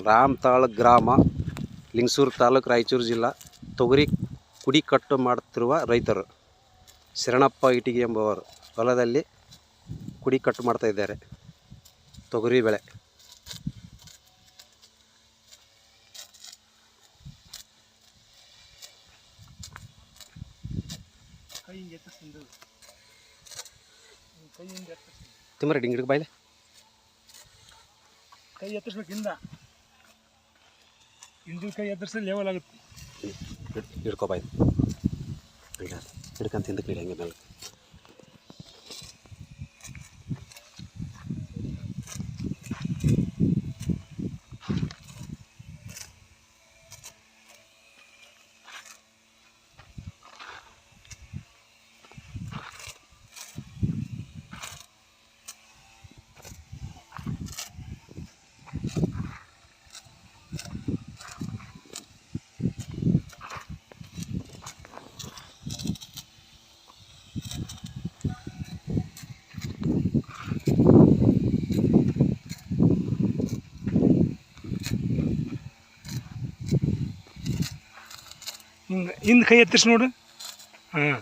ರಾಮತಾಳ ಗ್ರಾಮ, ಲಿಂಗಸೂರು ತಾಲೂಕು, ರಾಯಚೂರು ಜಿಲ್ಲಾ. ತೊಗರಿ ಕುಡಿ ಕಟ್ಟು ಮಾಡುತ್ತಿರುವ ರೈತರು ಶರಣಪ್ಪ ಇಟಿಗಿ ಎಂಬುವರು ಹೊಲದಲ್ಲಿ ಕುಡಿ ಕಟ್ಟು ಮಾಡ್ತಾ ಇದ್ದಾರೆ. ತೊಗರಿ ಬೆಳೆ. ತಿಮ್ಮರ ಡಿಂಗಿಡಿಗೆ ಬಾಯ್ಲೆ ಕೈ ಎತ್ತರಿಸ್ಬೇಕಿಂದ ಹಿಂದಿನ ಕೈ ಎತ್ತರಿಸಿ ಲೆವೆಲ್ ಆಗುತ್ತೆ. ಹಿಡ್ಕೊ ಬಾಯ್ ಹಿಡ್ಕಂತ ಹಿಂದಕ್ಕೆ ಇಡಿ ಹಂಗೆ ಮೇಲೆ. ಹಿಂಗೆ ಹಿಂದೆ ಕೈ ಎತ್ತರಿಸಿ ನೋಡು. ಹಾಂ